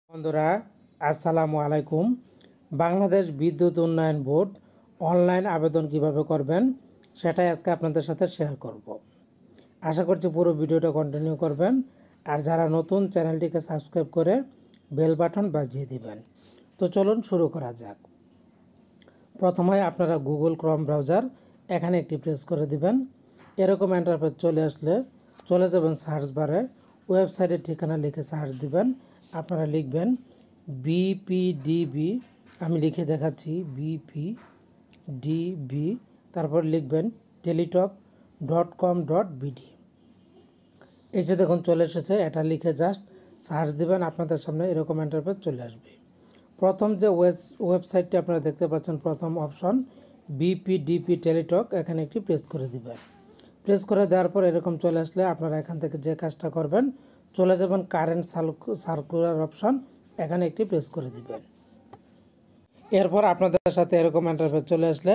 বন্ধুরা, আসসালামু আলাইকুম। বাংলাদেশ বিদ্যুৎ উন্নয়ন বোর্ড অনলাইন আবেদন কিভাবে করবেন সেটাই আজকে আপনাদের সাথে শেয়ার করব। আশা করছি পুরো ভিডিওটা কন্টিনিউ করবেন, আর যারা নতুন চ্যানেলটিকে সাবস্ক্রাইব করে বেল বাটন বাজিয়ে দিবেন। তো চলুন শুরু করা যাক। প্রথমে আপনারা গুগল ক্রোম ব্রাউজার এখানে একটি প্রেস করে দিবেন। এরকম ইন্টারফেস চলে আসলে চলে যাবেন সার্চ বারে, ওয়েবসাইটের ঠিকানা লিখে সার্চ দিবেন। আপনারা লিখবেন বিপিডিবি, আমি লিখে দেখাচ্ছি বিপিডিবি, তারপর লিখবেন টেলিটক.com.bd। এই যে দেখুন চলে এসেছে, এটা লিখে জাস্ট সার্চ দিবেন, আপনাদের সামনে এরকম ইন্টারফেস চলে আসবে। প্রথম যে ওয়েবসাইটটি আপনারা দেখতে পাচ্ছেন, প্রথম অপশন বিপিডিপি টেলিটক, এখানে একটি প্রেস করে দিবেন। প্রেস করে দেওয়ার পর এরকম চলে আসলে আপনারা এখান থেকে যে কাজটা করবেন, চলে যাবেন কারেন্ট সার্কুলার অপশন, এখানে একটি প্রেস করে দিবেন। এরপর আপনাদের সাথে এরকম ইন্টারফেস চলে আসলে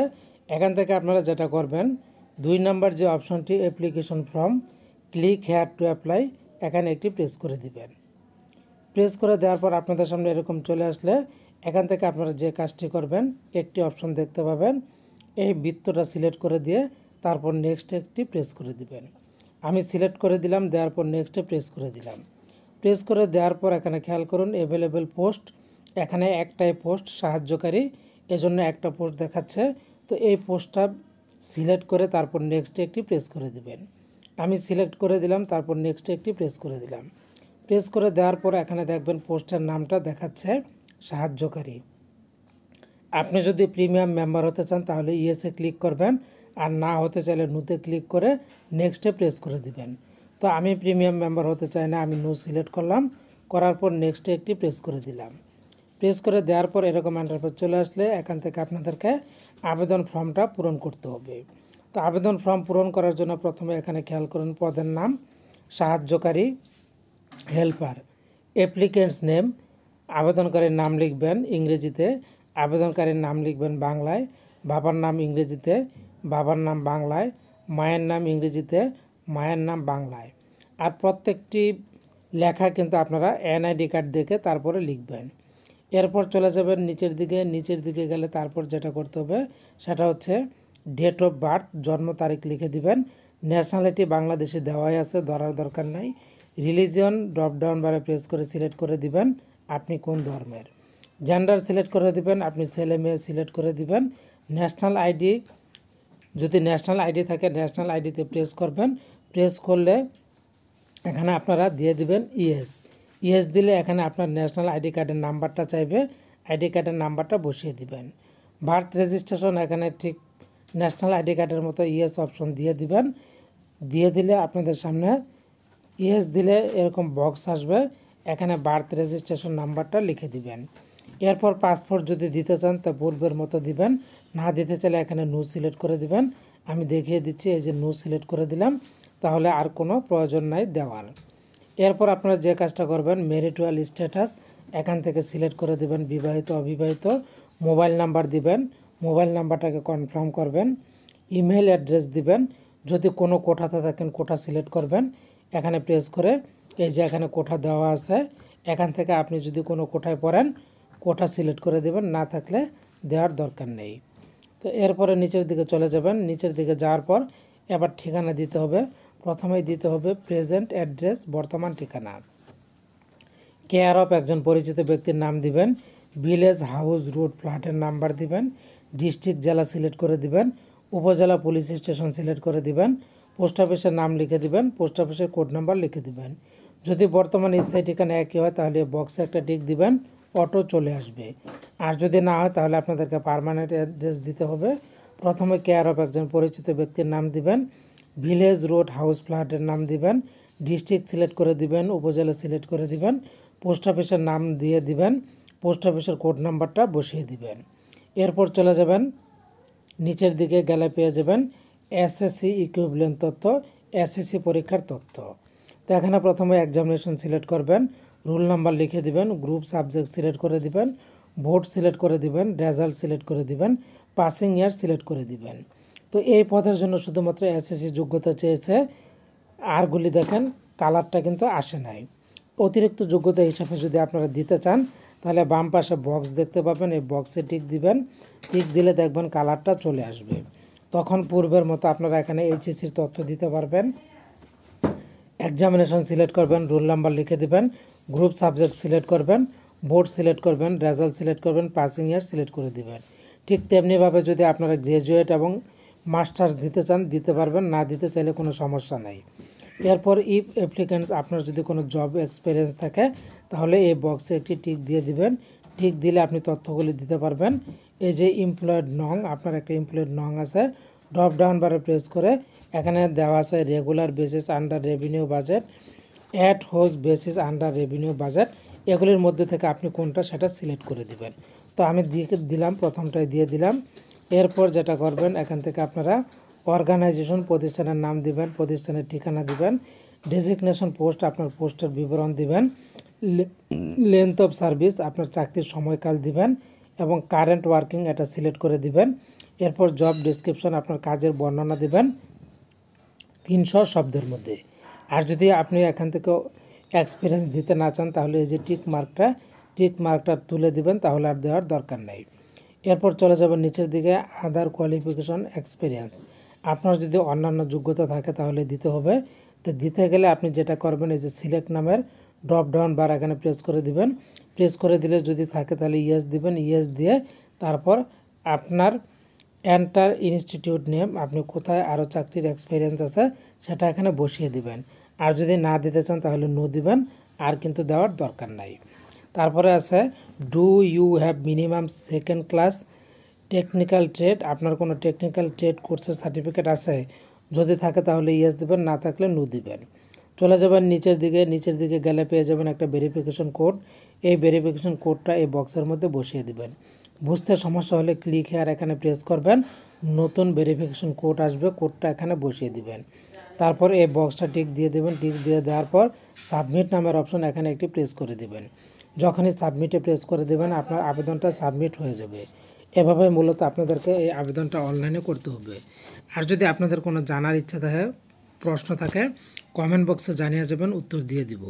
এখান থেকে আপনারা যেটা করবেন, 2 নম্বর যে অপশনটি application form, click here to apply, এখানে একটি প্রেস করে দিবেন। প্রেস করে দেওয়ার পর আপনাদের সামনে এরকম চলে আসলে এখান থেকে আপনারা যে কাজটি করবেন, একটি অপশন দেখতে পাবেন, এই বৃত্তটা সিলেক্ট করে দিয়ে তারপর নেক্সট একটি প্রেস করে দিবেন। আমি সিলেক্ট করে দিলাম, দেওয়ার পর নেক্সটে প্রেস করে দিলাম। প্রেস করে দেওয়ার পর এখানে খেয়াল করুন অ্যাভেলেবেল পোস্ট, এখানে একটাই পোস্ট সাহায্যকারী, এজন্য একটা পোস্ট দেখাচ্ছে। তো এই পোস্টটা সিলেক্ট করে তারপর নেক্সটে একটি প্রেস করে দিবেন। আমি সিলেক্ট করে দিলাম, তারপর নেক্সটে একটি প্রেস করে দিলাম। প্রেস করে দেওয়ার পর এখানে দেখবেন পোস্টের নামটা দেখাচ্ছে সাহায্যকারী। আপনি যদি প্রিমিয়াম মেম্বার হতে চান তাহলে ইয়েসে ক্লিক করবেন, আর না হতে চাইলে নুতে ক্লিক করে নেক্সটে প্রেস করে দিবেন। তো আমি প্রিমিয়াম মেম্বার হতে চাই না, আমি নো সিলেক্ট করলাম, করার পর নেক্সটে একটি প্রেস করে দিলাম। প্রেস করে দেওয়ার পর এরকম ইন্টারফেস চলে আসলে এখান থেকে আপনাদেরকে আবেদন ফর্মটা পূরণ করতে হবে। তো আবেদন ফর্ম পূরণ করার জন্য প্রথমে এখানে খেয়াল করুন পদের নাম সাহায্যকারী, হেল্পার, অ্যাপ্লিকেন্টস নেম, আবেদনকারীর নাম লিখবেন ইংরেজিতে, আবেদনকারীর নাম লিখবেন বাংলায়, বাবার নাম ইংরেজিতে, বাবার নাম বাংলায়, মায়ের নাম ইংরেজিতে, মায়ের নাম বাংলায়। আর প্রত্যেকটি লেখা কিন্তু আপনারা এনআইডি কার্ড দেখে তারপরে লিখবেন। এরপর চলে যাবেন নিচের দিকে, নিচের দিকে গেলে তারপর যেটা করতে হবে সেটা হচ্ছে ডেট অফ বার্থ, জন্ম তারিখ লিখে দিবেন। ন্যাশনালিটি বাংলাদেশে দেওয়াই আছে, ধরার দরকার নাই। রিলিজিয়ন ড্রপডাউন বারে প্রেস করে সিলেক্ট করে দিবেন আপনি কোন ধর্মের। জেন্ডার সিলেক্ট করে দিবেন, আপনি ছেলে মেয়ে সিলেক্ট করে দিবেন। ন্যাশনাল আইডি, যদি ন্যাশনাল আইডি থাকে ন্যাশনাল আইডিতে প্রেস করবেন। প্রেস করলে এখানে আপনারা দিয়ে দিবেন ইয়েস। ইয়েস দিলে এখানে আপনার ন্যাশনাল আইডি কার্ডের নাম্বারটা চাইবে, আইডি কার্ডের নাম্বারটা বসিয়ে দিবেন। বার্থ রেজিস্ট্রেশন এখানে ঠিক ন্যাশনাল আইডি কার্ডের মতো ইয়েস অপশন দিয়ে দিবেন। দিয়ে দিলে আপনাদের সামনে ইয়েস দিলে এরকম বক্স আসবে, এখানে বার্থ রেজিস্ট্রেশন নাম্বারটা লিখে দিবেন। এরপর পাসপোর্ট যদি দিতে চান তা পূর্বের মতো দিবেন, না দিতে চাইলে এখানে নো সিলেক্ট করে দিবেন। আমি দেখিয়ে দিচ্ছি, এই যে নো সিলেক্ট করে দিলাম, তাহলে আর কোনো প্রয়োজন নাই দেওয়ার। এরপর আপনারা যে কাজটা করবেন, ম্যারিটাল স্ট্যাটাস এখান থেকে সিলেক্ট করে দিবেন, বিবাহিত অবিবাহিত। মোবাইল নাম্বার দিবেন, মোবাইল নাম্বারটাকে কনফার্ম করবেন। ইমেল অ্যাড্রেস দিবেন, যদি কোনো কোঠাতে থাকেন কোঠা সিলেক্ট করবেন। এখানে প্রেস করে এই যে এখানে কোঠা দেওয়া আছে, এখান থেকে আপনি যদি কোনো কোঠায় পড়েন কোঠা সিলেক্ট করে দেবেন, না থাকলে দেওয়ার দরকার নেই। তো এরপরে নিচের দিকে চলে যাবেন, নিচের দিকে যাওয়ার পর এবার ঠিকানা দিতে হবে। প্রথমেই দিতে হবে প্রেজেন্ট অ্যাড্রেস, বর্তমান ঠিকানা। কেয়ার অফ একজন পরিচিত ব্যক্তির নাম দিবেন, ভিলেজ, হাউস, রোড, ফ্ল্যাটের নাম্বার দিবেন, ডিস্ট্রিক্ট, জেলা সিলেক্ট করে দিবেন, উপজেলা, পুলিশ স্টেশন সিলেক্ট করে দিবেন, পোস্ট অফিসের নাম লিখে দিবেন, পোস্ট অফিসের কোড নাম্বার লিখে দিবেন। যদি বর্তমানে স্থায়ী ঠিকানা একই হয় তাহলে বক্সে একটা টিক দিবেন, অটো চলে আসবে। আর যদি না হয় তাহলে আপনাদেরকে পার্মানেন্ট অ্যাড্রেস দিতে হবে। প্রথমে কেয়ার অফ একজন পরিচিত ব্যক্তির নাম দিবেন, ভিলেজ, রোড, হাউস, ফ্ল্যাটের নাম দিবেন, ডিস্ট্রিক্ট সিলেক্ট করে দিবেন, উপজেলা সিলেক্ট করে দিবেন, পোস্ট অফিসের নাম দিয়ে দিবেন, পোস্ট অফিসের কোড নাম্বারটা বসিয়ে দিবেন। এরপর চলে যাবেন নিচের দিকে গেলে পেয়ে যাবেন এসএসসি ইকুইভ্যালেন্ট তথ্য, এসএসসি পরীক্ষার তথ্য। তো এখানে প্রথমে এক্সামিনেশন সিলেক্ট করবেন, রোল নাম্বার লিখে দিবেন, গ্রুপ সাবজেক্ট সিলেক্ট করে দিবেন, বোর্ড সিলেক্ট করে দিবেন, রেজাল্ট সিলেক্ট করে দিবেন, পাসিং ইয়ার সিলেক্ট করে দিবেন। তো এই পদের জন্য শুধুমাত্র এসএসসি যোগ্যতা চেয়েছে, আরগুলি দেখেন কালারটা কিন্তু আসে নাই। অতিরিক্ত যোগ্যতা হিসাবে যদি আপনারা দিতে চান তাহলে বাম পাশে বক্স দেখতে পাবেন, এই বক্সে টিক দিবেন। টিক দিলে দেখবেন কালারটা চলে আসবে। তখন পূর্বের মতো আপনারা এখানে এইচএসসির তথ্য দিতে পারবেন। এক্সামিনেশন সিলেক্ট করবেন, রোল নাম্বার লিখে দিবেন, গ্রুপ সাবজেক্ট সিলেক্ট করবেন, বোর্ড সিলেক্ট করবেন, রেজাল্ট সিলেক্ট করবেন, পাসিং ইয়ার সিলেক্ট করে দিবেন। ঠিক তেমনিভাবে যদি আপনারা গ্র্যাজুয়েট এবং মাস্টার্স দিতে চান দিতে পারবেন, না দিতে চাইলে কোনো সমস্যা নাই। এরপর ইফ অ্যাপ্লিক্যান্টস আপনার যদি কোনো জব এক্সপিরিয়েন্স থাকে তাহলে এই বক্সে একটি টিক দিয়ে দিবেন। টিক দিলে আপনি তথ্যগুলি দিতে পারবেন। এই যে এমপ্লয়েড নং, আপনার একটা এমপ্লয়েড নং আছে, ড্রপ ডাউন বারে প্রেস করে এখানে দেওয়া আছে regular basis under revenue budget, ad hoc basis under revenue budget, এগুলির মধ্যে থেকে আপনি কোনটা সেটা সিলেক্ট করে দিবেন। তো আমি দিলাম, প্রথমটাই দিয়ে দিলাম। এরপর যেটা করবেন এখান থেকে আপনারা অর্গানাইজেশন, প্রতিষ্ঠানের নাম দিবেন, প্রতিষ্ঠানের ঠিকানা দিবেন, ডেজিগনেশন পোস্ট, আপনার পোস্টের বিবরণ দিবেন, লেন্থ অফ সার্ভিস, আপনার চাকরির সময়কাল দিবেন এবং কারেন্ট ওয়ার্কিং এটা সিলেক্ট করে দিবেন। এরপর জব ডেসক্রিপশন, আপনার কাজের বর্ণনা দিবেন 300 শব্দের মধ্যে। আর যদি আপনি এখান থেকে এক্সপিরিয়েন্স দিতে না চান তাহলে এই যে টিক মার্কটা তুলে দিবেন, তাহলে আর দেওয়ার দরকার নেই। এরপর চলে যাবেন নিচের দিকে, আদার কোয়ালিফিকেশন এক্সপিরিয়েন্স। আপনার যদি অন্যান্য যোগ্যতা থাকে তাহলে দিতে হবে। তো দিতে গেলে আপনি যেটা করবেন এই যে সিলেক্ট নামের ড্রপ ডাউন বার এখানে প্রেস করে দিবেন। প্রেস করে দিলে যদি থাকে তাহলে ইয়েস দিবেন, ইয়েস দিয়ে তারপর আপনার এন্টার ইনস্টিটিউট নেম, আপনি কোথায় আরও চাকরির এক্সপিরিয়েন্স আছে সেটা এখানে বসিয়ে দিবেন। আর যদি না দিতে চান তাহলে নো দিবেন, আর কিন্তু দেওয়ার দরকার নাই। তারপরে আছে do you have minimum second class technical trade, আপনার কোনো টেকনিক্যাল ট্রেড কোর্সের সার্টিফিকেট আছে, যদি থাকে তাহলে ইয়েস দিবেন, না থাকলে নো দিবেন। চলে যাবেন নিচের দিকে গেলে পেয়ে যাবেন একটা ভেরিফিকেশন কোড। এই ভেরিফিকেশন কোডটা এই বক্সের মধ্যে বসিয়ে দিবেন। বুঝতে সমস্যা হলে ক্লিক হেয়ার এখানে প্রেস করবেন, নতুন ভেরিফিকেশন কোড আসবে, কোডটা এখানে বসিয়ে দিবেন। তারপর এই বক্সটা টিক দিয়ে দেবেন। টিক দিয়ে দেওয়ার পর সাবমিট নামের অপশন এখানে একটি প্রেস করে দিবেন। যখনই সাবমিটে প্রেস করে দেবেন আপনার আবেদনটা সাবমিট হয়ে যাবে। এভাবে মূলত আপনাদেরকে এই আবেদনটা অনলাইনে করতে হবে। আর যদি আপনাদের কোনো জানার ইচ্ছা থাকে, প্রশ্ন থাকে, কমেন্ট বক্সে জানিয়ে যাবেন, উত্তর দিয়ে দিব।